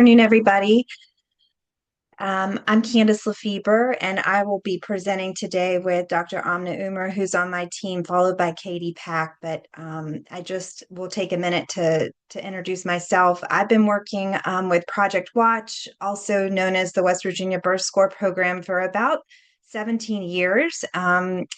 afternoon, everybody. I'm Candice Leferber, and I will be presenting today with Dr. Amna Umer, who's on my team, followed by Kady Pack. But I just will take a minute to introduce myself. I've been working with Project Watch, also known as the West Virginia Birth Score Program, for about 17 years. And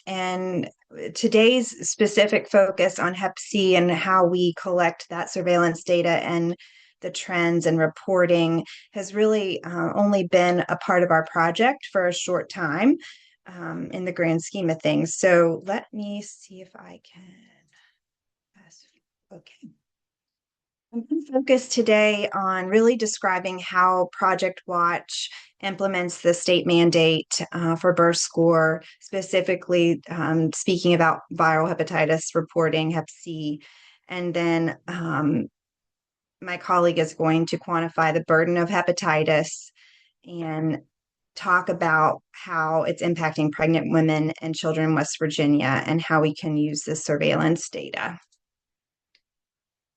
today's specific focus on Hep C and how we collect that surveillance data and the trends and reporting has really only been a part of our project for a short time in the grand scheme of things. So let me see if I can. Okay. I'm going to focus today on really describing how Project Watch implements the state mandate for birth score, specifically speaking about viral hepatitis reporting, Hep C, and then my colleague is going to quantify the burden of hepatitis and talk about how it's impacting pregnant women and children in West Virginia and how we can use this surveillance data.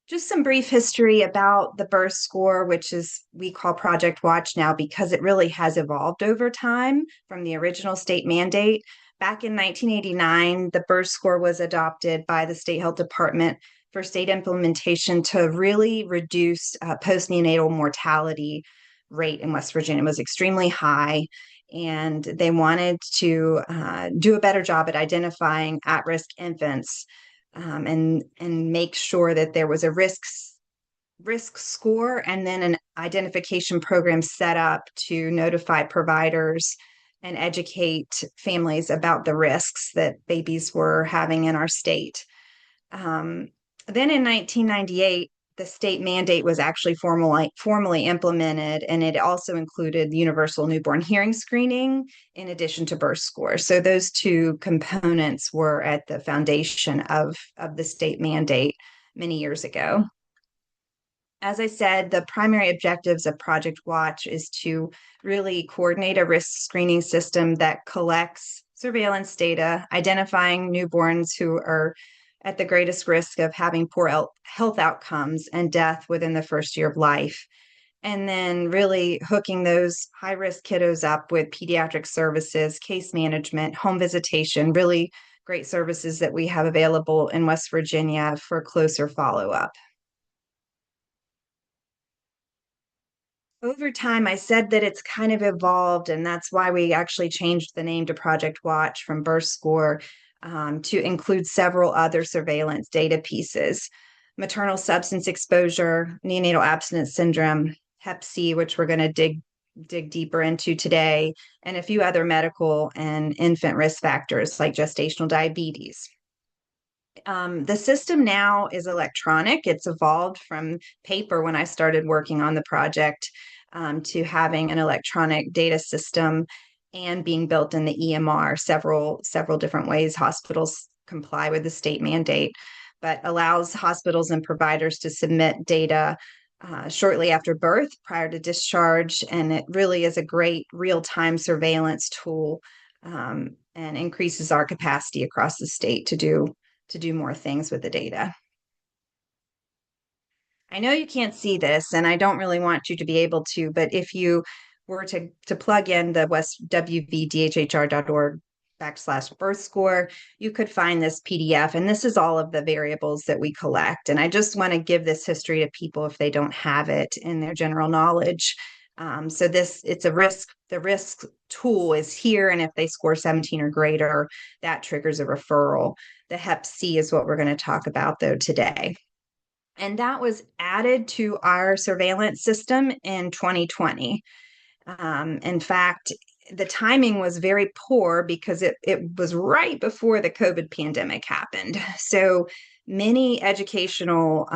Just some brief history about the birth score, which is we call Project Watch now because it really has evolved over time from the original state mandate. Back in 1989, the birth score was adopted by the State Health Department for state implementation to really reduce postnatal mortality rate in West Virginia. It was extremely high, and they wanted to do a better job at identifying at-risk infants and make sure that there was a risk score and then an identification program set up to notify providers and educate families about the risks that babies were having in our state. Then in 1998, the state mandate was actually formally implemented, and it also included universal newborn hearing screening in addition to birth score. So those two components were at the foundation of the state mandate many years ago. As I said, the primary objectives of Project Watch is to really coordinate a risk screening system that collects surveillance data, identifying newborns who are at the greatest risk of having poor health outcomes and death within the first year of life. And then really hooking those high-risk kiddos up with pediatric services, case management, home visitation, really great services that we have available in West Virginia for closer follow-up. Over time, I said that it's kind of evolved, and that's why we actually changed the name to Project Watch from Birth Score to include several other surveillance data pieces: maternal substance exposure, neonatal abstinence syndrome, Hep C, which we're going to dig deeper into today, and a few other medical and infant risk factors like gestational diabetes. The system now is electronic. It's evolved from paper when I started working on the project to having an electronic data system and being built in the EMR. Several different ways hospitals comply with the state mandate, but allows hospitals and providers to submit data shortly after birth, prior to discharge, and it really is a great real-time surveillance tool and increases our capacity across the state to do more things with the data. I know you can't see this, and I don't really want you to be able to, but if you were to plug in the WVDHHR.org/birth score, you could find this PDF, and this is all of the variables that we collect. And I just want to give this history to people if they don't have it in their general knowledge. So the risk tool is here, and if they score 17 or greater, that triggers a referral. The Hep C is what we're going to talk about, though, today. And that was added to our surveillance system in 2020. In fact, the timing was very poor because it was right before the COVID pandemic happened. So many educational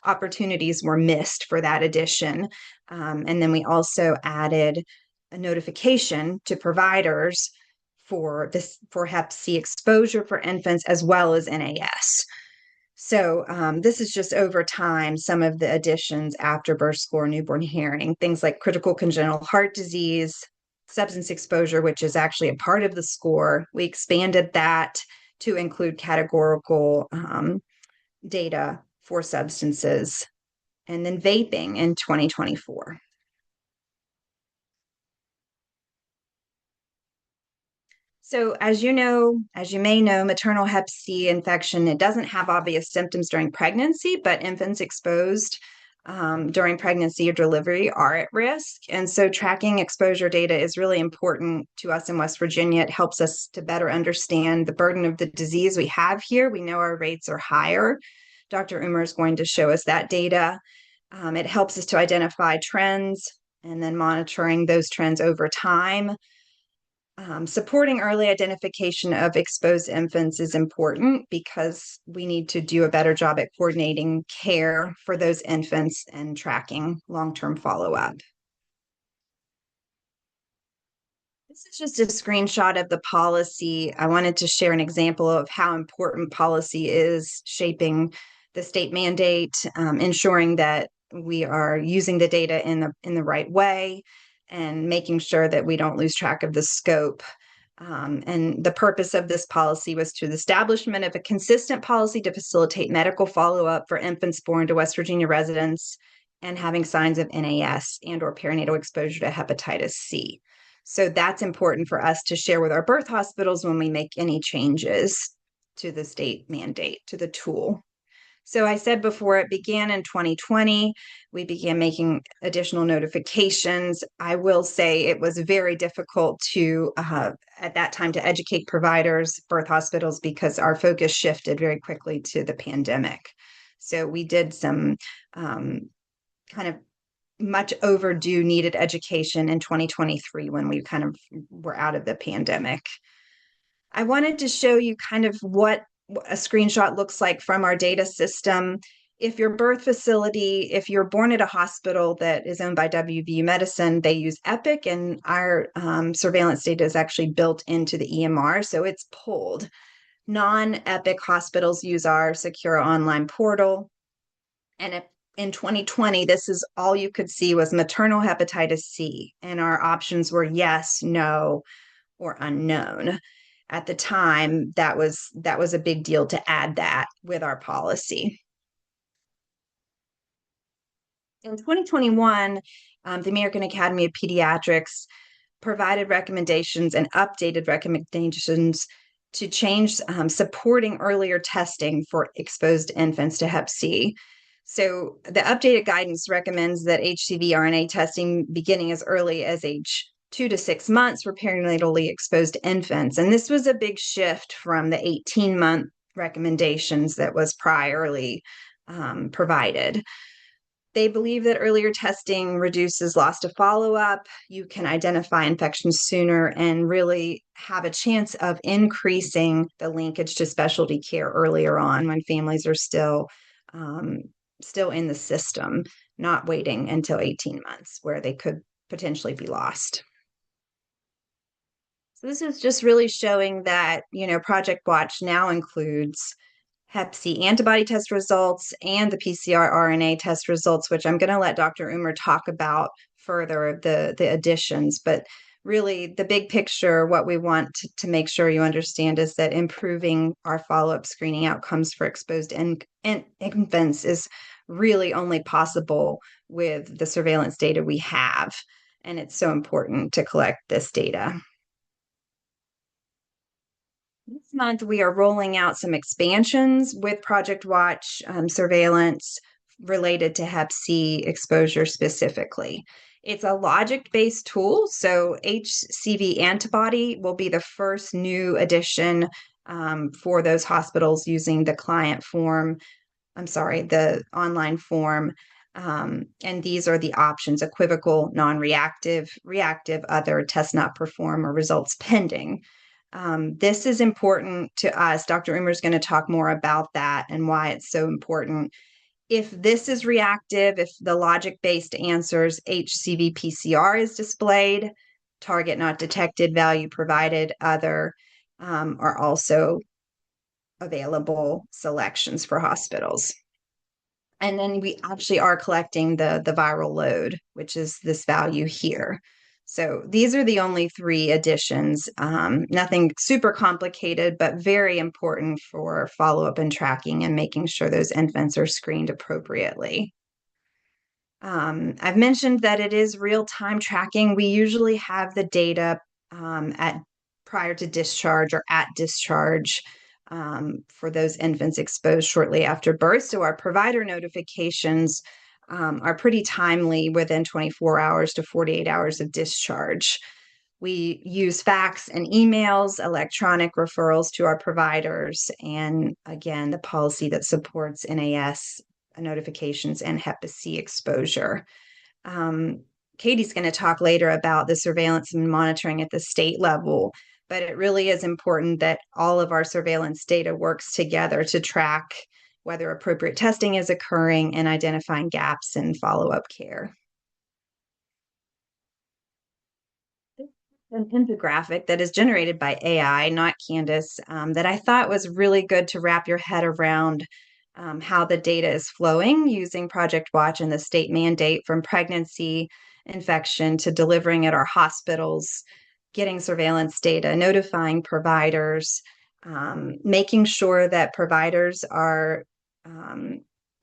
opportunities were missed for that addition. And then we also added a notification to providers for Hep C exposure for infants as well as NAS. So this is just over time, some of the additions after birth score, newborn hearing, things like critical congenital heart disease, substance exposure, which is actually a part of the score. We expanded that to include categorical data for substances. and then vaping in 2024. So, as you know, as you may know, maternal Hep C infection, it doesn't have obvious symptoms during pregnancy, but infants exposed during pregnancy or delivery are at risk. And so, tracking exposure data is really important to us in West Virginia. It helps us to better understand the burden of the disease we have here. We know our rates are higher. Dr. Umer is going to show us that data. It helps us to identify trends and then monitoring those trends over time. Supporting early identification of exposed infants is important because we need to do a better job at coordinating care for those infants and tracking long-term follow-up. This is just a screenshot of the policy. I wanted to share an example of how important policy is shaping the state mandate, ensuring that we are using the data in the right way and making sure that we don't lose track of the scope. And the purpose of this policy was to the establishment of a consistent policy to facilitate medical follow-up for infants born to West Virginia residents and having signs of NAS and or perinatal exposure to hepatitis C. So that's important for us to share with our birth hospitals when we make any changes to the state mandate, to the tool. So I said before, it began in 2020. We began making additional notifications. I will say it was very difficult to, at that time, to educate providers, birth hospitals, because our focus shifted very quickly to the pandemic. So we did some kind of much overdue needed education in 2023 when we kind of were out of the pandemic. I wanted to show you kind of what a screenshot looks like from our data system. If your birth facility, if you're born at a hospital that is owned by WVU Medicine, they use Epic, and our surveillance data is actually built into the EMR, so it's pulled. Non-Epic hospitals use our secure online portal. And if in 2020, this is all you could see was maternal hepatitis C, and our options were yes, no, or unknown. At the time, that was a big deal to add that with our policy. In 2021, the American Academy of Pediatrics provided recommendations and updated recommendations to change supporting earlier testing for exposed infants to Hep C. So the updated guidance recommends that HCV RNA testing beginning as early as age 2 to 6 months for perinatally exposed infants. And this was a big shift from the 18-month recommendations that was priorly provided. They believe that earlier testing reduces loss to follow-up. You can identify infections sooner and really have a chance of increasing the linkage to specialty care earlier on when families are still in the system, not waiting until 18 months where they could potentially be lost. So this is just really showing that, Project Watch now includes Hep C antibody test results and the PCR RNA test results, which I'm going to let Dr. Umer talk about further, the additions. But really, the big picture, what we want to make sure you understand is that improving our follow-up screening outcomes for exposed infants is really only possible with the surveillance data we have. And it's so important to collect this data. This month, we are rolling out some expansions with Project Watch surveillance related to Hep C exposure specifically. It's a logic-based tool, so HCV antibody will be the first new addition for those hospitals using the the online form. And these are the options: equivocal, non-reactive, reactive, other, test not performed, or results pending. This is important to us. Dr. Umer is going to talk more about that and why it's so important. If this is reactive, if the logic-based answers HCV PCR is displayed, target not detected, value provided, other are also available selections for hospitals. And then we actually are collecting the viral load, which is this value here. So these are the only 3 additions, nothing super complicated, but very important for follow-up and tracking and making sure those infants are screened appropriately. I've mentioned that it is real-time tracking. We usually have the data at prior to discharge or at discharge for those infants exposed shortly after birth. So our provider notifications are pretty timely within 24 hours to 48 hours of discharge. We use fax and emails, electronic referrals to our providers, and again, the policy that supports NAS notifications and Hep C exposure. Kady's going to talk later about the surveillance and monitoring at the state level, but it really is important that all of our surveillance data works together to track whether appropriate testing is occurring and identifying gaps in follow-up care. An infographic that is generated by AI, not Candice, that I thought was really good to wrap your head around how the data is flowing using Project Watch and the state mandate from pregnancy, infection to delivering at our hospitals, getting surveillance data, notifying providers, making sure that providers are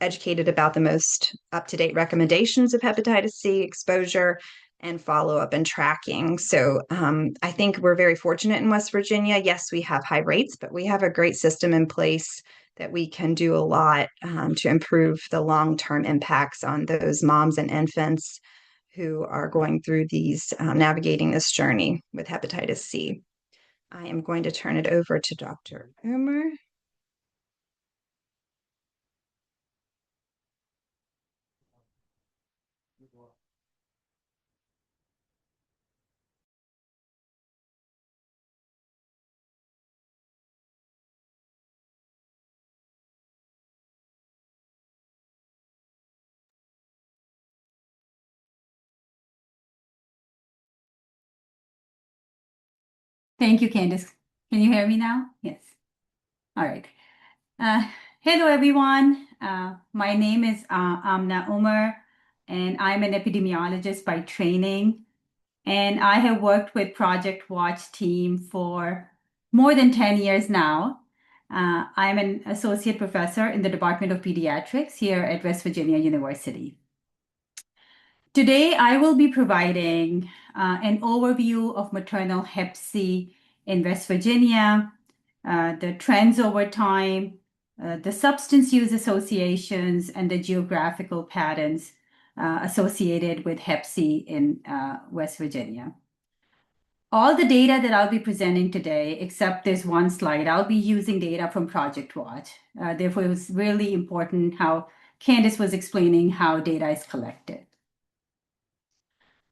educated about the most up-to-date recommendations of hepatitis C exposure and follow-up and tracking. So I think we're very fortunate in West Virginia. Yes, we have high rates, but we have a great system in place that we can do a lot to improve the long-term impacts on those moms and infants who are going through these, navigating this journey with hepatitis C. I am going to turn it over to Dr. Umer. Thank you, Candice. Can you hear me now? Yes. All right. Hello, everyone. My name is Amna Umer, and I'm an epidemiologist by training. And I have worked with Project Watch team for more than 10 years now. I'm an associate professor in the Department of Pediatrics here at West Virginia University. Today, I will be providing an overview of maternal Hep C in West Virginia, the trends over time, the substance use associations, and the geographical patterns associated with Hep C in West Virginia. All the data that I'll be presenting today, except this one slide, I'll be using data from Project Watch. Therefore, it was really important how Candice was explaining how data is collected.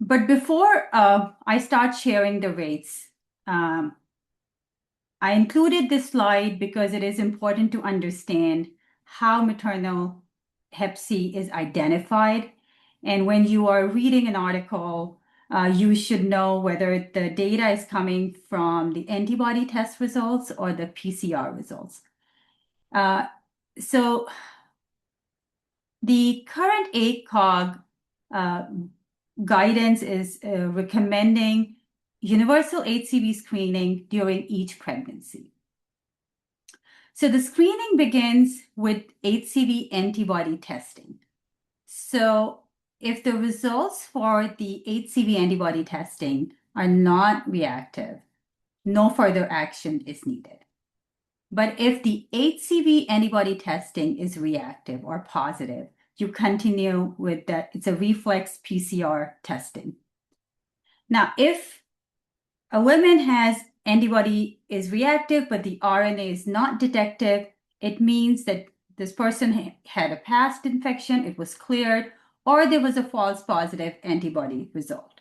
But before I start sharing the rates, I included this slide because it is important to understand how maternal Hep C is identified. And when you are reading an article, you should know whether the data is coming from the antibody test results or the PCR results. So the current ACOG guidance is recommending universal HCV screening during each pregnancy. So the screening begins with HCV antibody testing. So if the results for the HCV antibody testing are not reactive, no further action is needed. But if the HCV antibody testing is reactive or positive, you continue with that. It's a reflex PCR testing. Now, if a woman has antibody is reactive, but the RNA is not detective, it means that this person had a past infection, it was cleared, or there was a false positive antibody result.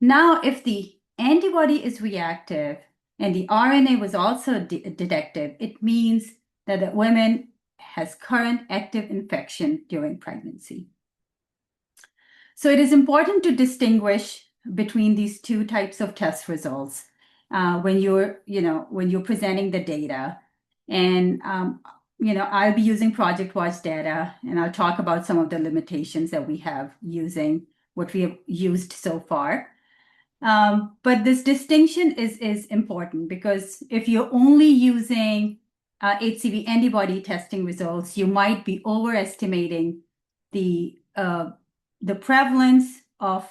Now, if the antibody is reactive and the RNA was also detective, it means that the woman has current active infection during pregnancy. So it is important to distinguish between these two types of test results when you're presenting the data. And I'll be using Project Watch data, and I'll talk about some of the limitations that we have using what we have used so far. But this distinction is important because if you're only using HCV antibody testing results, you might be overestimating the the prevalence of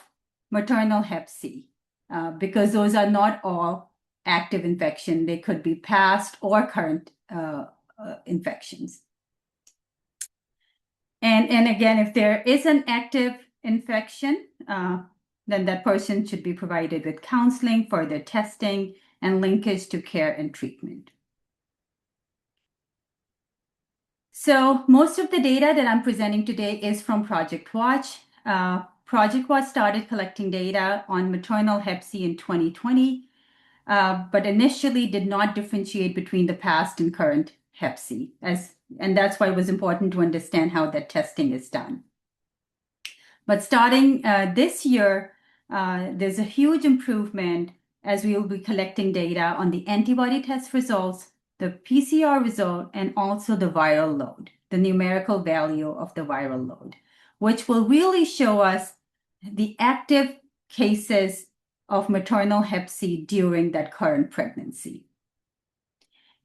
maternal Hep C, because those are not all active infection. They could be past or current infections. And again, if there is an active infection, then that person should be provided with counseling, further testing, and linkage to care and treatment. So most of the data that I'm presenting today is from Project Watch. Project Watch started collecting data on maternal Hep C in 2020, but initially did not differentiate between the past and current Hep C, and that's why it was important to understand how that testing is done. But starting this year, there's a huge improvement as we will be collecting data on the antibody test results, the PCR result, and also the viral load, the numerical value of the viral load, which will really show us the active cases of maternal Hep C during that current pregnancy.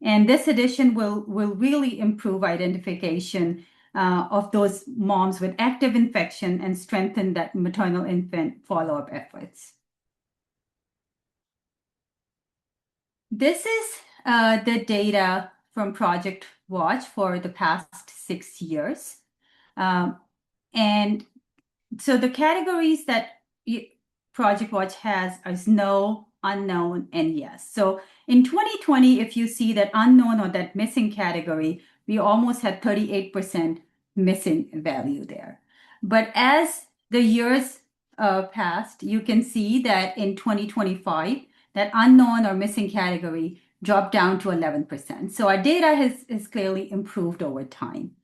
And this addition will really improve identification of those moms with active infection and strengthen that maternal infant follow-up efforts. This is the data from Project Watch for the past 6 years. And so the categories that Project Watch has is no, unknown, and yes. So in 2020, if you see that unknown or that missing category, we almost had 38% missing value there. But as the years passed, you can see that in 2025, that unknown or missing category dropped down to 11%. So our data has clearly improved over time.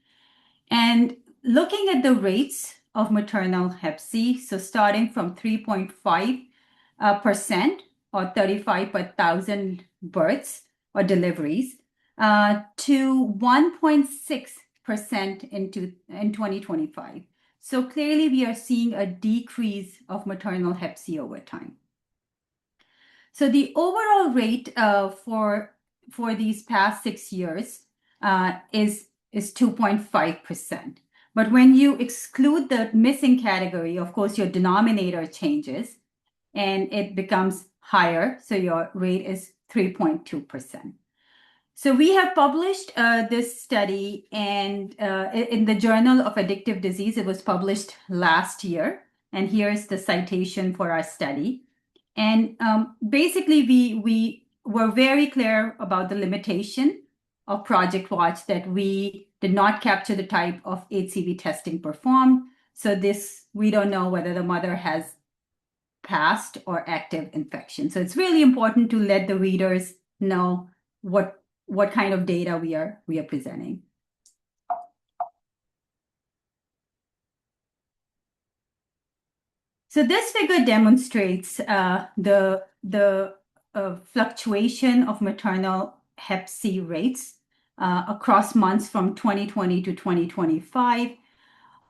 And looking at the rates of maternal Hep C, so starting from 3.5% or 35 per thousand births or deliveries to 1.6% in 2025. So clearly we are seeing a decrease of maternal Hep C over time. So the overall rate for these past 6 years is 2.5%. But when you exclude the missing category, of course, your denominator changes and it becomes higher. So your rate is 3.2%. So we have published this study and in the Journal of Addictive Disease. It was published last year. And here's the citation for our study. And basically, we were very clear about the limitation of Project Watch, that we did not capture the type of HCV testing performed. So we don't know whether the mother has past or active infection. So it's really important to let the readers know what kind of data we are presenting. So this figure demonstrates the fluctuation of maternal Hep C rates across months from 2020 to 2025.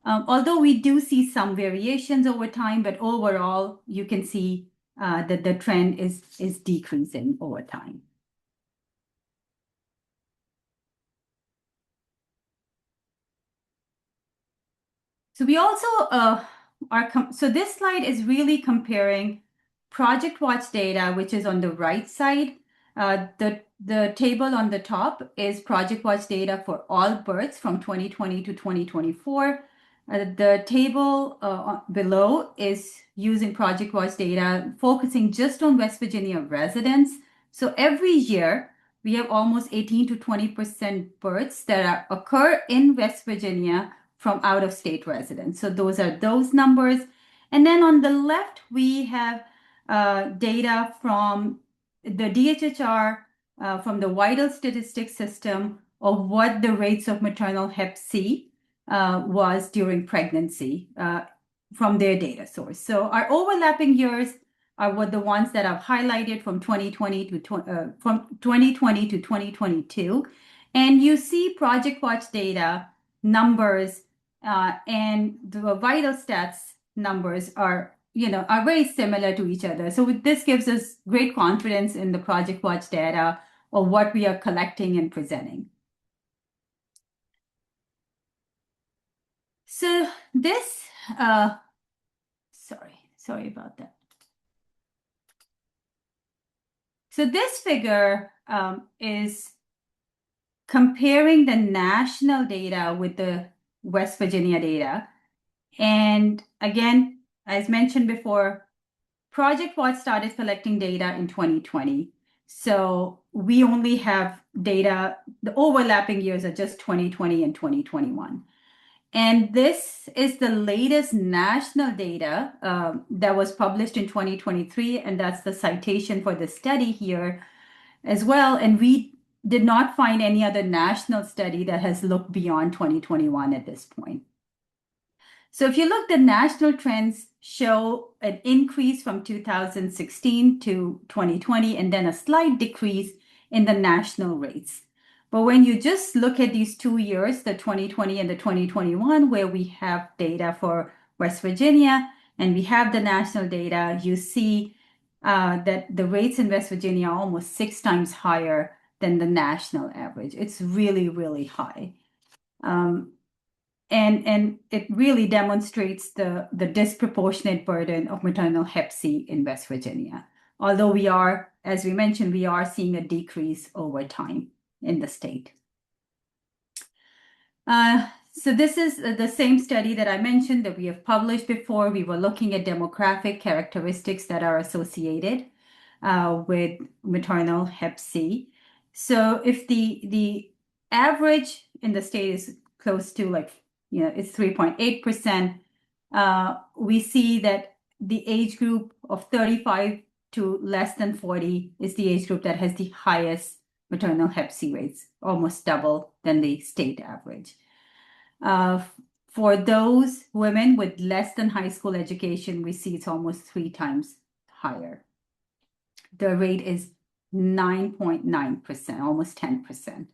Although we do see some variations over time, but overall, you can see that the trend is decreasing over time. So we also so this slide is really comparing Project Watch data, which is on the right side. The table on the top is Project Watch data for all births from 2020 to 2024. The table below is using Project Watch data, focusing just on West Virginia residents. So every year, we have almost 18 to 20% births that occur in West Virginia from out-of-state residents. So those are those numbers. And then on the left, we have data from the DHHR, from the Vital Statistics System, of what the rates of maternal Hep C was during pregnancy from their data source. So our overlapping years are the ones that I've highlighted from 2020 to 2022. And you see Project Watch data numbers and the vital stats numbers are very similar to each other. So this gives us great confidence in the Project Watch data or what we are collecting and presenting. So this sorry about that. So this figure is comparing the national data with the West Virginia data. And again, as mentioned before, Project Watch started collecting data in 2020. So we only have data, the overlapping years are just 2020 and 2021. And this is the latest national data that was published in 2023, and that's the citation for the study here as well. And we did not find any other national study that has looked beyond 2021 at this point. So if you look, the national trends show an increase from 2016 to 2020, and then a slight decrease in the national rates. But when you just look at these 2 years, the 2020 and the 2021, where we have data for West Virginia and we have the national data, you see that the rates in West Virginia are almost 6 times higher than the national average. It's really, really high. And it really demonstrates the disproportionate burden of maternal Hep C in West Virginia. Although we are, as we mentioned, we are seeing a decrease over time in the state. So this is the same study that I mentioned that we have published before. We were looking at demographic characteristics that are associated with maternal Hep C. So if the average in the state is close to it's 3.8%, we see that the age group of 35 to less than 40 is the age group that has the highest maternal Hep C rates, almost double than the state average. For those women with less than high school education, we see it's almost 3 times higher. The rate is 9.9%, almost 10%.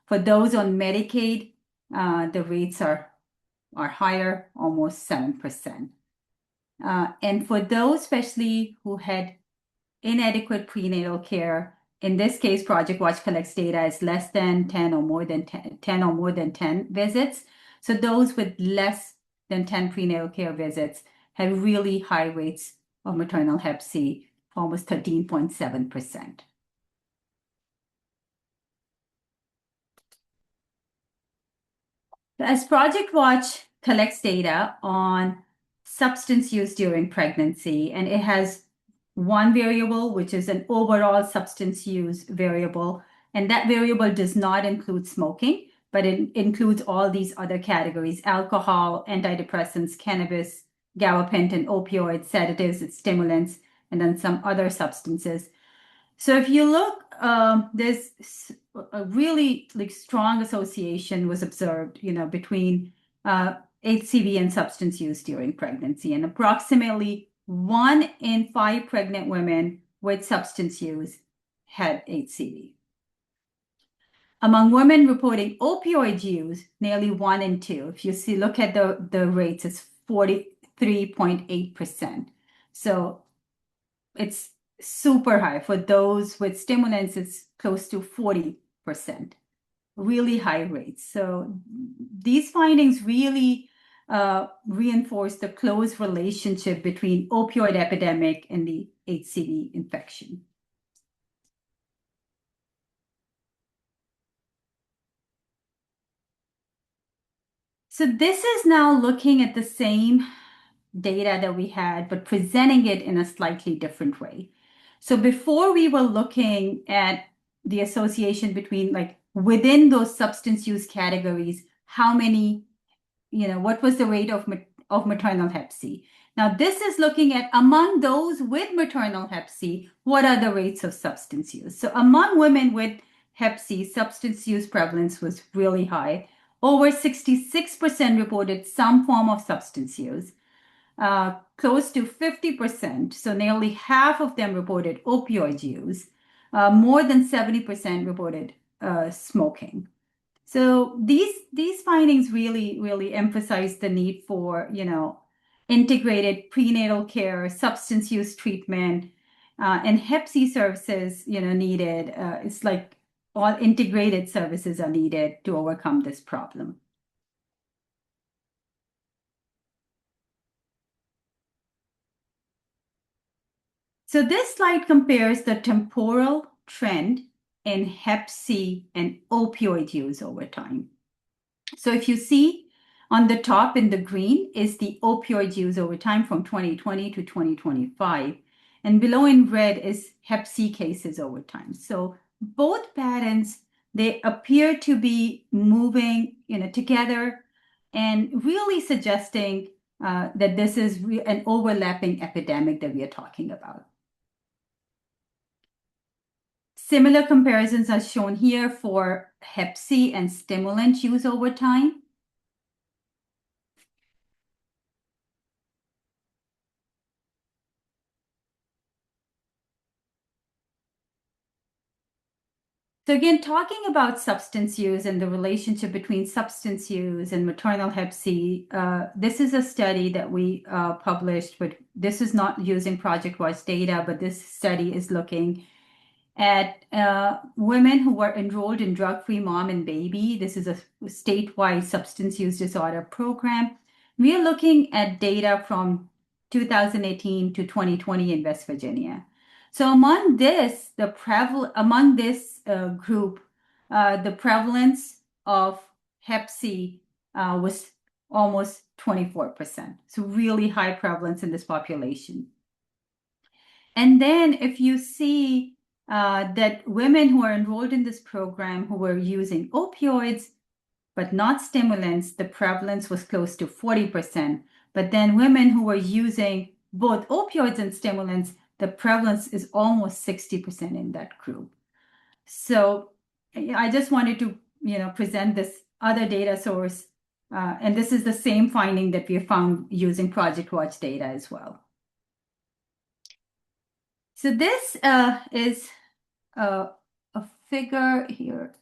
For those on Medicaid, the rates are higher, almost 7%. And for those especially who had inadequate prenatal care, in this case, Project Watch collects data as less than 10 or more than 10 visits. So those with less than 10 prenatal care visits had really high rates of maternal Hep C, almost 13.7%. As Project Watch collects data on substance use during pregnancy, and it has one variable, which is an overall substance use variable, and that variable does not include smoking, but it includes all these other categories: alcohol, antidepressants, cannabis, gabapentin, opioids, sedatives, stimulants, and then some other substances. So if you look, there's a really strong association was observed, between HCV and substance use during pregnancy, and approximately 1 in 5 pregnant women with substance use had HCV. Among women reporting opioid use, nearly 1 in 2. If you look at the rates, it's 43.8%. So it's super high. For those with stimulants, it's close to 40%. Really high rates. So these findings really reinforce the close relationship between opioid epidemic and the HCV infection. So this is now looking at the same data that we had, but presenting it in a slightly different way. So before we were looking at the association between within those substance use categories, how many, what was the rate of maternal Hep C? Now this is looking at among those with maternal Hep C, what are the rates of substance use? So among women with Hep C, substance use prevalence was really high. Over 66% reported some form of substance use. Close to 50%, so nearly half of them reported opioid use. More than 70% reported smoking. So these findings really emphasize the need for integrated prenatal care, substance use treatment, and Hep C services needed. It's like all integrated services are needed to overcome this problem. So this slide compares the temporal trend in Hep C and opioid use over time. So if you see on the top in the green is the opioid use over time from 2020 to 2025. And below in red is Hep C cases over time. So both patterns, they appear to be moving together and really suggesting that this is an overlapping epidemic that we are talking about. Similar comparisons are shown here for Hep C and stimulant use over time. So again, talking about substance use and the relationship between substance use and maternal Hep C, this is a study that we published, but this is not using Project Watch data, but this study is looking at women who were enrolled in Drug-Free Mom and Baby. This is a statewide substance use disorder program. We are looking at data from 2018 to 2020 in West Virginia. So among this group, the prevalence of Hep C was almost 24%. So really high prevalence in this population. And then if you see that women who are enrolled in this program who were using opioids but not stimulants, the prevalence was close to 40%. But then women who were using both opioids and stimulants, the prevalence is almost 60% in that group. So I just wanted to present this other data source. And this is the same finding that we found using Project Watch data as well. So this is a figure here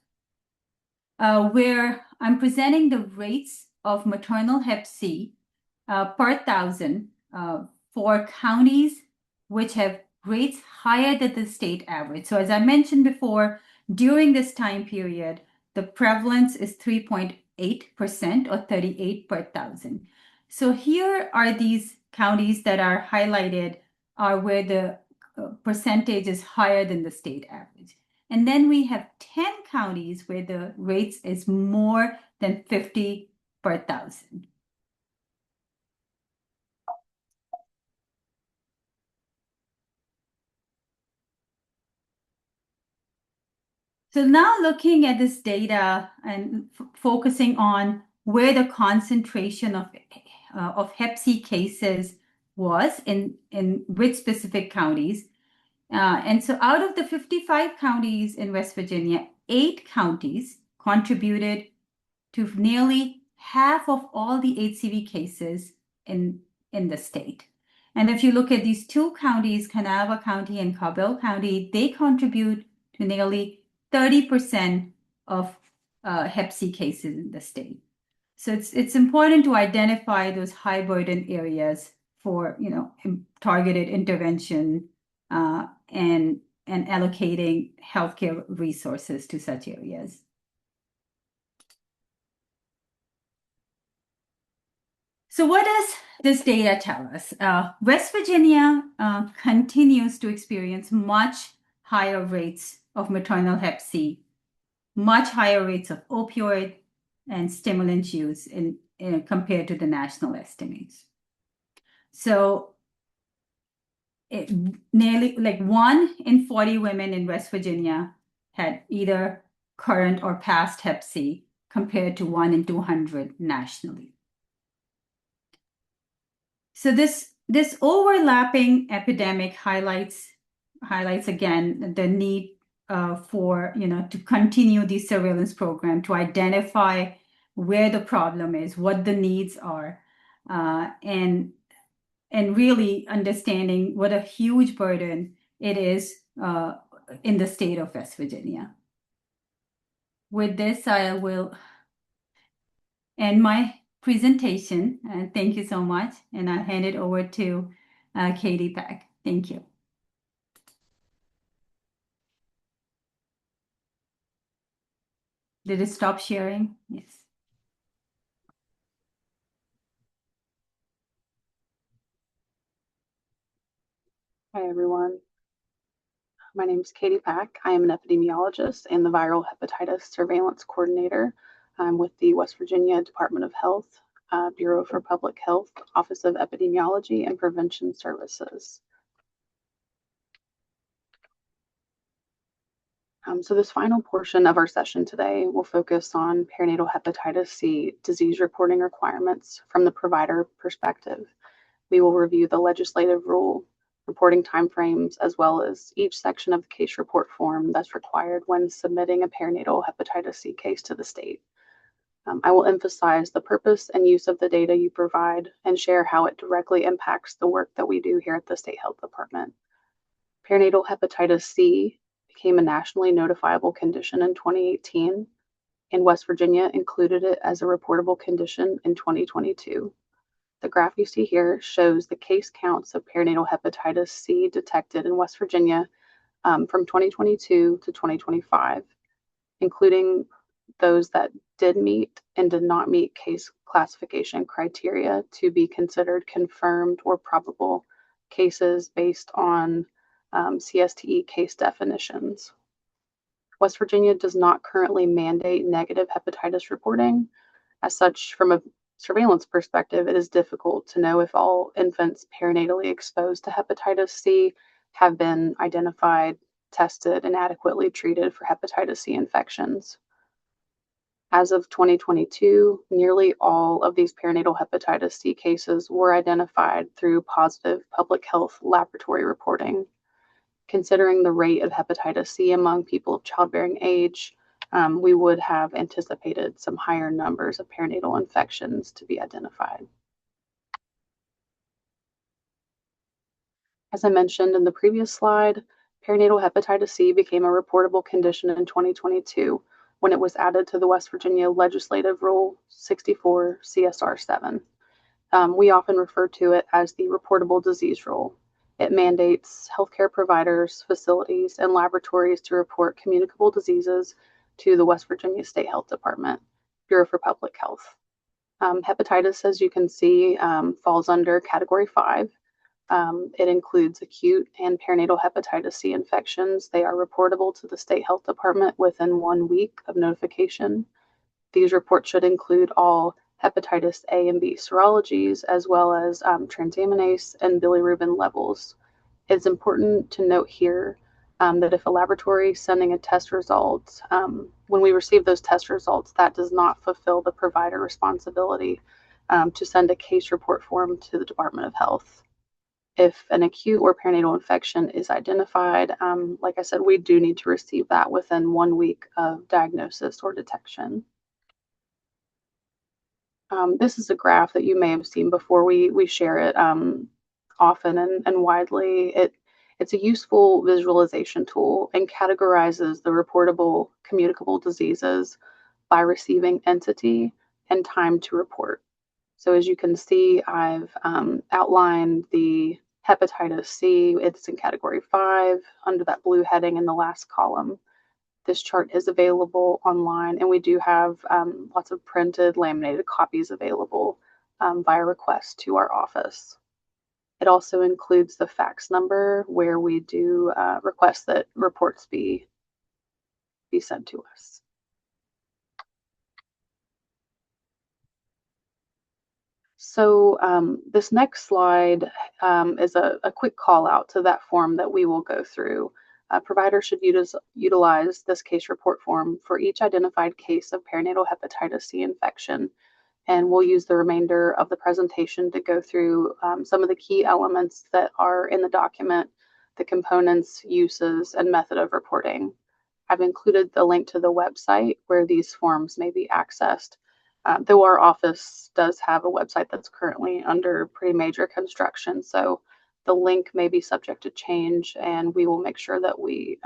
where I'm presenting the rates of maternal Hep C per thousand for counties which have rates higher than the state average. So as I mentioned before, during this time period, the prevalence is 3.8% or 38 per thousand. So here are these counties that are highlighted are where the percentage is higher than the state average. And then we have 10 counties where the rates is more than 50 per thousand. So now looking at this data and focusing on where the concentration of Hep C cases was in which specific counties. And so out of the 55 counties in West Virginia, 8 counties contributed to nearly half of all the HCV cases in the state. And if you look at these two counties, Kanawha County and Cabell County, they contribute to nearly 30% of Hep C cases in the state. So it's important to identify those high burden areas for targeted intervention and allocating healthcare resources to such areas. So what does this data tell us? West Virginia continues to experience much higher rates of maternal Hep C, much higher rates of opioid and stimulant use compared to the national estimates. So nearly like 1 in 40 women in West Virginia had either current or past Hep C compared to 1 in 200 nationally. So this overlapping epidemic highlights again the need for to continue the surveillance program to identify where the problem is, what the needs are, and really understanding what a huge burden it is in the state of West Virginia. With this, I will end my presentation. Thank you so much. And I'll hand it over to Kady back. Thank you. Did it stop sharing? Yes. Hi, everyone. My name is Kady. I am an epidemiologist and the viral hepatitis surveillance coordinator. I'm with the West Virginia Department of Health, Bureau for Public Health, Office of Epidemiology and Prevention Services. So this final portion of our session today will focus on perinatal hepatitis C disease reporting requirements from the provider perspective. We will review the legislative rule, reporting timeframes, as well as each section of the case report form that's required when submitting a perinatal hepatitis C case to the state. I will emphasize the purpose and use of the data you provide and share how it directly impacts the work that we do here at the State Health Department. Perinatal hepatitis C became a nationally notifiable condition in 2018, and West Virginia included it as a reportable condition in 2022. The graph you see here shows the case counts of perinatal hepatitis C detected in West Virginia from 2022 to 2025, including those that did meet and did not meet case classification criteria to be considered confirmed or probable cases based on CSTE case definitions. West Virginia does not currently mandate negative hepatitis reporting. As such, from a surveillance perspective, it is difficult to know if all infants perinatally exposed to hepatitis C have been identified, tested, and adequately treated for hepatitis C infections. As of 2022, nearly all of these perinatal hepatitis C cases were identified through positive public health laboratory reporting. Considering the rate of hepatitis C among people of childbearing age, we would have anticipated some higher numbers of perinatal infections to be identified. As I mentioned in the previous slide, perinatal hepatitis C became a reportable condition in 2022 when it was added to the West Virginia Legislative Rule 64 CSR 7. We often refer to it as the reportable disease rule. It mandates healthcare providers, facilities, and laboratories to report communicable diseases to the West Virginia State Health Department, Bureau for Public Health. Hepatitis, as you can see, falls under Category 5. It includes acute and perinatal hepatitis C infections. They are reportable to the State Health Department within 1 week of notification. These reports should include all hepatitis A and B serologies, as well as transaminase and bilirubin levels. It's important to note here that if a laboratory is sending a test result, when we receive those test results, that does not fulfill the provider responsibility to send a case report form to the Department of Health. If an acute or perinatal infection is identified, like I said, we do need to receive that within 1 week of diagnosis or detection. This is a graph that you may have seen before. We share it often and widely. It's a useful visualization tool and categorizes the reportable communicable diseases by receiving entity and time to report. So as you can see, I've outlined the hepatitis C. It's in category 5 under that blue heading in the last column. This chart is available online, and we do have lots of printed, laminated copies available via request to our office. It also includes the fax number where we do request that reports be sent to us. So this next slide is a quick call out to that form that we will go through. Providers should utilize this case report form for each identified case of perinatal hepatitis C infection. And we'll use the remainder of the presentation to go through some of the key elements that are in the document, the components, uses, and method of reporting. I've included the link to the website where these forms may be accessed. Though our office does have a website that's currently under pretty major construction, so the link may be subject to change, and we will make sure that we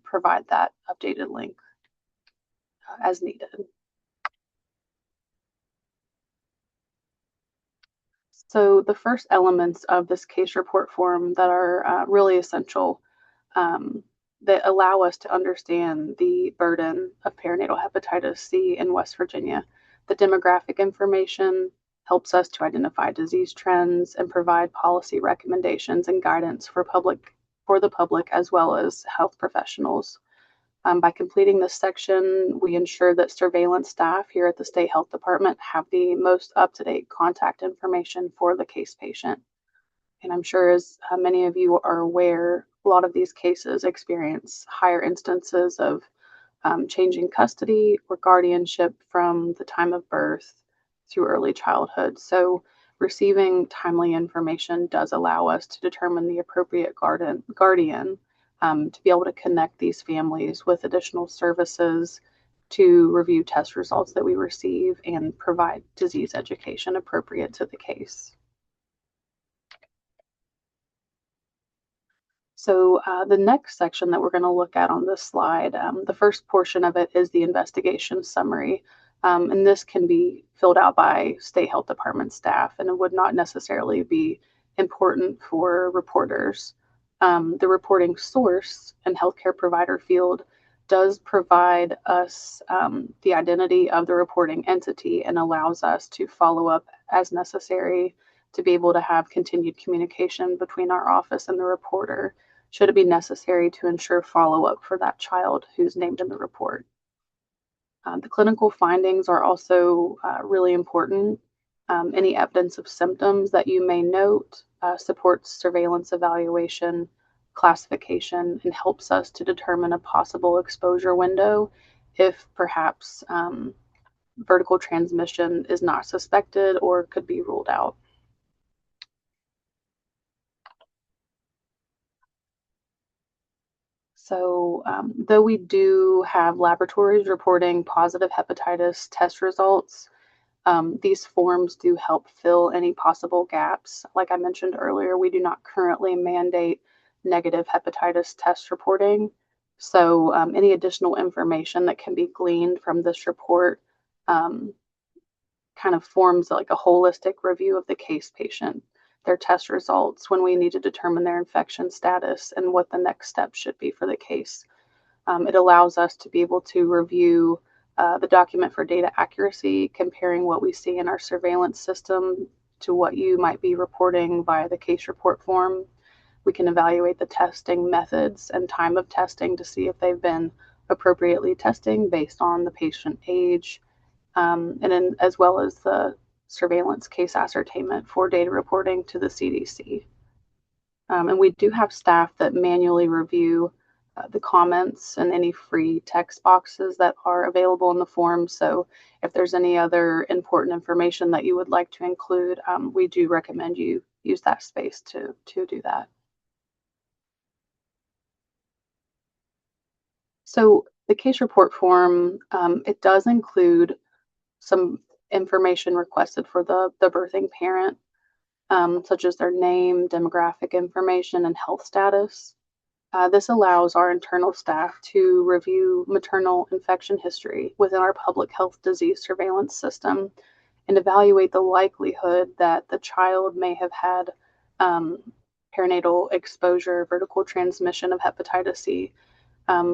provide that updated link as needed. So the first elements of this case report form that are really essential that allow us to understand the burden of perinatal hepatitis C in West Virginia. The demographic information helps us to identify disease trends and provide policy recommendations and guidance for public for the public as well as health professionals. By completing this section, we ensure that surveillance staff here at the State Health Department have the most up-to-date contact information for the case patient. And I'm sure, as many of you are aware, a lot of these cases experience higher instances of changing custody or guardianship from the time of birth through early childhood. So receiving timely information does allow us to determine the appropriate guardian to be able to connect these families with additional services, to review test results that we receive, and provide disease education appropriate to the case. So the next section that we're going to look at on this slide, the first portion of it is the investigation summary. And this can be filled out by State Health Department staff, and it would not necessarily be important for reporters. The reporting source and healthcare provider field does provide us the identity of the reporting entity and allows us to follow up as necessary to be able to have continued communication between our office and the reporter, should it be necessary to ensure follow-up for that child who's named in the report. The clinical findings are also really important. Any evidence of symptoms that you may note supports surveillance evaluation, classification, and helps us to determine a possible exposure window if perhaps vertical transmission is not suspected or could be ruled out. So though we do have laboratories reporting positive hepatitis test results, these forms do help fill any possible gaps. Like I mentioned earlier, we do not currently mandate negative hepatitis test reporting. So any additional information that can be gleaned from this report kind of forms like a holistic review of the case patient, their test results, when we need to determine their infection status, and what the next step should be for the case. It allows us to be able to review the document for data accuracy, comparing what we see in our surveillance system to what you might be reporting via the case report form. We can evaluate the testing methods and time of testing to see if they've been appropriately testing based on the patient age, and then as well as the surveillance case ascertainment for data reporting to the CDC. And we do have staff that manually review the comments and any free text boxes that are available in the form. So if there's any other important information that you would like to include, we do recommend you use that space to do that. So the case report form, it does include some information requested for the birthing parent, such as their name, demographic information, and health status. This allows our internal staff to review maternal infection history within our public health disease surveillance system and evaluate the likelihood that the child may have had perinatal exposure, vertical transmission of hepatitis C.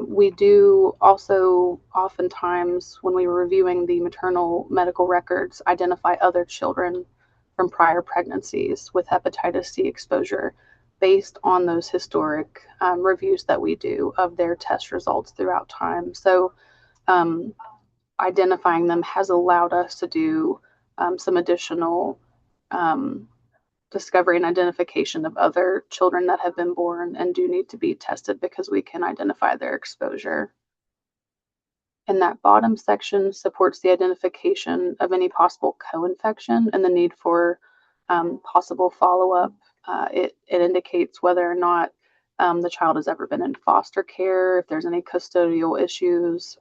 We do also oftentimes, when we were reviewing the maternal medical records, identify other children from prior pregnancies with hepatitis C exposure based on those historic reviews that we do of their test results throughout time. So identifying them has allowed us to do some additional discovery and identification of other children that have been born and do need to be tested because we can identify their exposure. And that bottom section supports the identification of any possible co-infection and the need for possible follow-up. It indicates whether or not the child has ever been in foster care, if there's any custodial issues,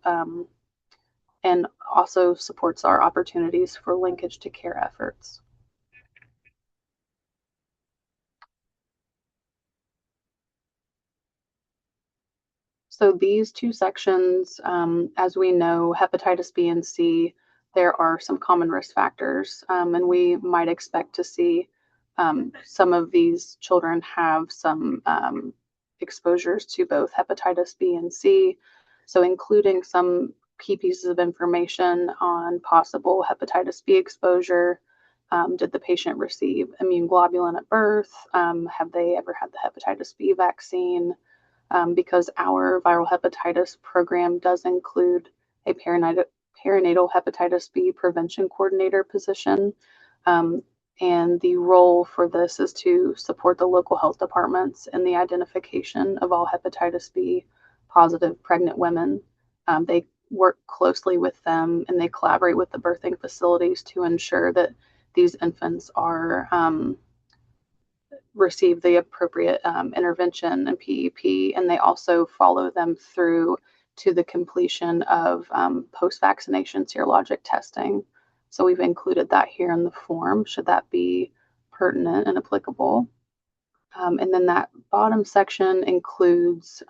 and also supports our opportunities for linkage to care efforts. So these two sections, as we know, hepatitis B and C, there are some common risk factors, and we might expect to see some of these children have some exposures to both hepatitis B and C. So including some key pieces of information on possible hepatitis B exposure, Did the patient receive immune globulin at birth? Have they ever had the hepatitis B vaccine? Because our viral hepatitis program does include a perinatal hepatitis B prevention coordinator position. And the role for this is to support the local health departments in the identification of all hepatitis B positive pregnant women. They work closely with them and they collaborate with the birthing facilities to ensure that these infants are receive the appropriate intervention and PEP, and they also follow them through to the completion of post-vaccination serologic testing. So we've included that here in the form, should that be pertinent and applicable. And then that bottom section includes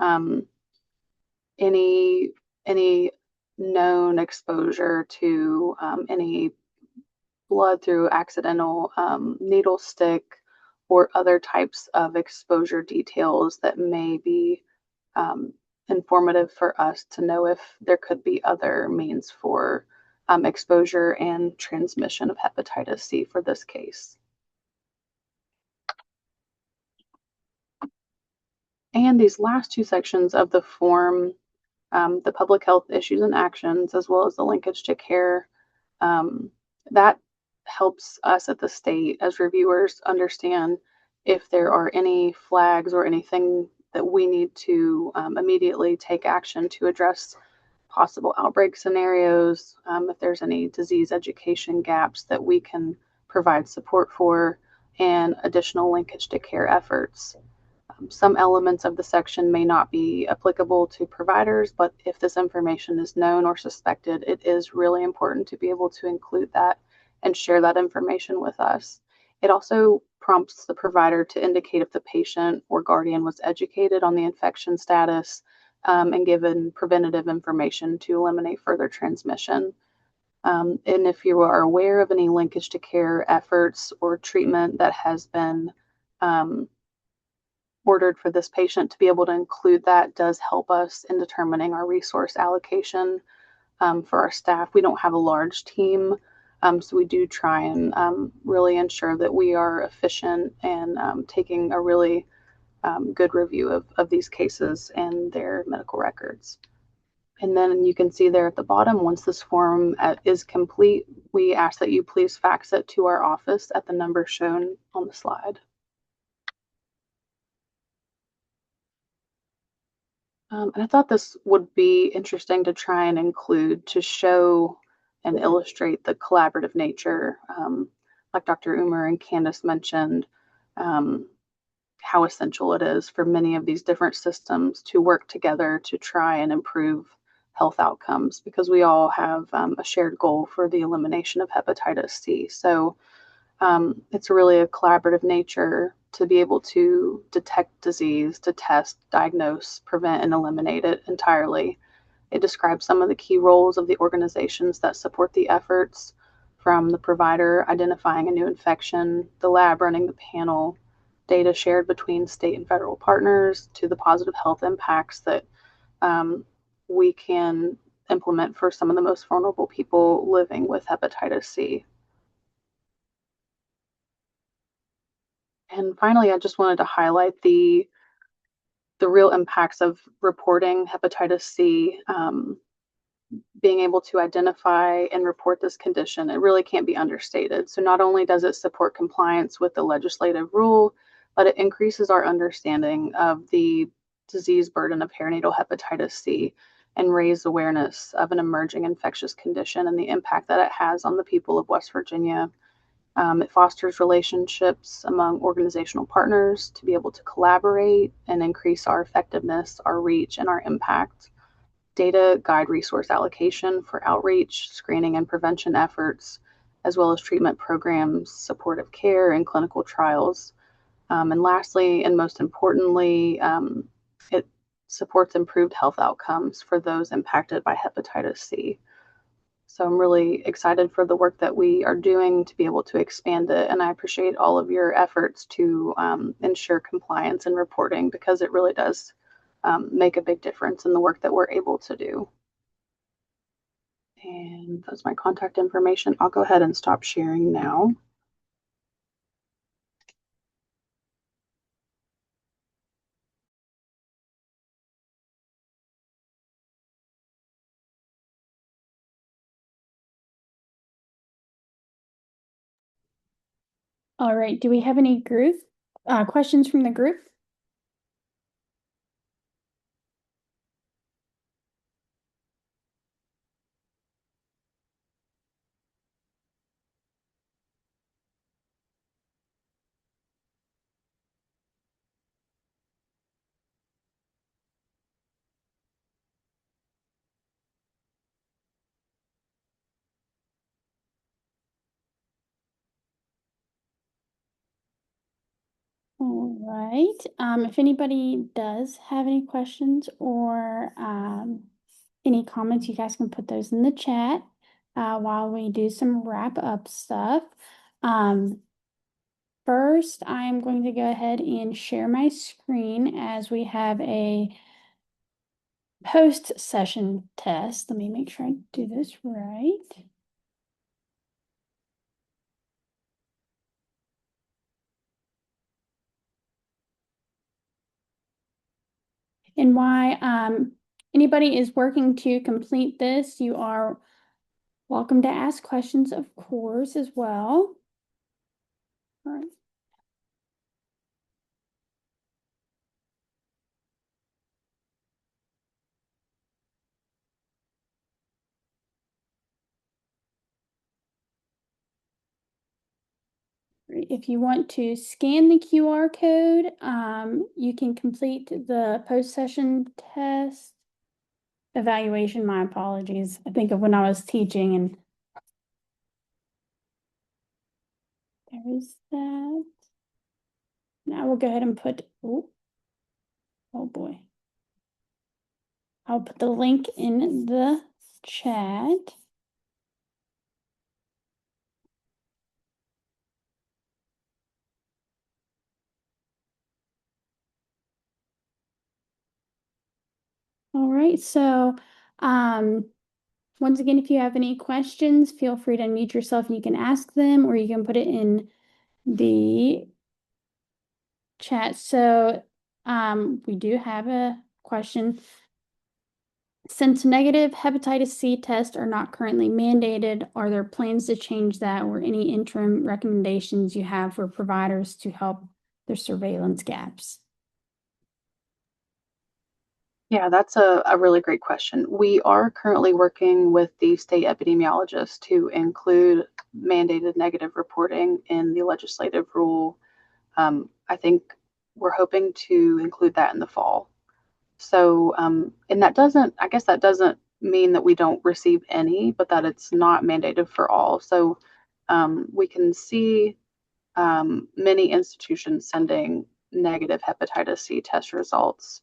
any known exposure to any blood through accidental needle stick or other types of exposure details that may be informative for us to know if there could be other means for exposure and transmission of hepatitis C for this case. And these last two sections of the form, the public health issues and actions, as well as the linkage to care, that helps us at the state as reviewers understand if there are any flags or anything that we need to immediately take action to address possible outbreak scenarios, if there's any disease education gaps that we can provide support for, and additional linkage to care efforts. Some elements of the section may not be applicable to providers, but if this information is known or suspected, it is really important to be able to include that and share that information with us. It also prompts the provider to indicate if the patient or guardian was educated on the infection status and given preventative information to eliminate further transmission. And if you are aware of any linkage to care efforts or treatment that has been ordered for this patient, to be able to include that does help us in determining our resource allocation for our staff. We don't have a large team, so we do try and really ensure that we are efficient and taking a really good review of these cases and their medical records. And then you can see there at the bottom, once this form is complete, we ask that you please fax it to our office at the number shown on the slide. And I thought this would be interesting to try and include to show and illustrate the collaborative nature, like Dr. Umer and Candice mentioned, how essential it is for many of these different systems to work together to try and improve health outcomes, because we all have a shared goal for the elimination of hepatitis C. So it's really a collaborative nature to be able to detect disease, to test, diagnose, prevent, and eliminate it entirely. It describes some of the key roles of the organizations that support the efforts, from the provider identifying a new infection, the lab running the panel, data shared between state and federal partners, to the positive health impacts that we can implement for some of the most vulnerable people living with hepatitis C. And finally, I just wanted to highlight the real impacts of reporting hepatitis C, being able to identify and report this condition. It really can't be understated. So not only does it support compliance with the legislative rule, but it increases our understanding of the disease burden of perinatal hepatitis C and raise awareness of an emerging infectious condition and the impact that it has on the people of West Virginia. It fosters relationships among organizational partners to be able to collaborate and increase our effectiveness, our reach, and our impact. Data guide resource allocation for outreach, screening, and prevention efforts, as well as treatment programs, supportive care, and clinical trials. And lastly, and most importantly, it supports improved health outcomes for those impacted by hepatitis C. So I'm really excited for the work that we are doing to be able to expand it. And I appreciate all of your efforts to ensure compliance and reporting, because it really does make a big difference in the work that we're able to do. And that's my contact information. I'll go ahead and stop sharing now. All right. Do we have any group questions from the group? All right. If anybody does have any questions or any comments, you guys can put those in the chat while we do some wrap up stuff. First, I'm going to go ahead and share my screen as we have a post-session test. Let me make sure I do this right. And why anybody is working to complete this, you are welcome to ask questions, of course, as well. All right. If you want to scan the QR code, you can complete the post-session test evaluation. My apologies. I think of when I was teaching, and there is that. Now we'll go ahead and put, oh boy. I'll put the link in the chat. All right, so once again, if you have any questions, feel free to unmute yourself and you can ask them, or you can put it in the chat. So we do have a question. Since negative hepatitis C tests are not currently mandated, are there plans to change that, or any interim recommendations you have for providers to help their surveillance gaps? Yeah, that's a really great question. We are currently working with the state epidemiologists to include mandated negative reporting in the legislative rule. I think we're hoping to include that in the fall. So, and that doesn't, I guess that doesn't mean that we don't receive any, but that it's not mandated for all. So we can see many institutions sending negative hepatitis C test results.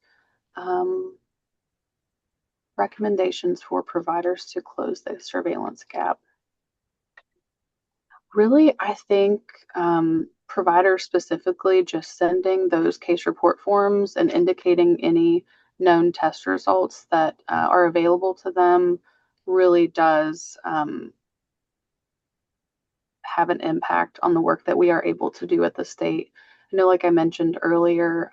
Recommendations for providers to close the surveillance gap. Really, I think providers specifically just sending those case report forms and indicating any known test results that are available to them really does have an impact on the work that we are able to do at the state. I know, like I mentioned earlier,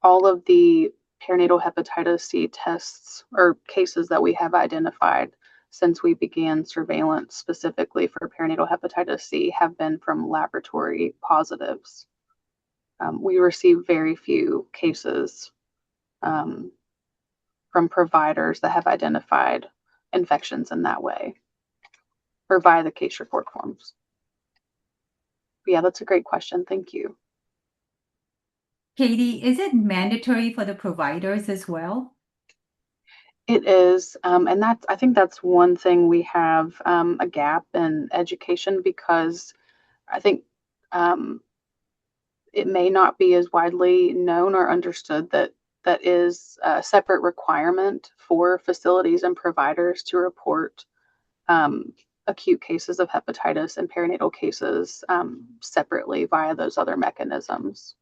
all of the perinatal hepatitis C tests or cases that we have identified since we began surveillance specifically for perinatal hepatitis C have been from laboratory positives. We receive very few cases from providers that have identified infections in that way or via the case report forms. But yeah, that's a great question. Thank you. Kady, is it mandatory for the providers as well? It is, and I think that's one thing we have a gap in education, because I think it may not be as widely known or understood that that is a separate requirement for facilities and providers to report acute cases of hepatitis and perinatal cases separately via those other mechanisms.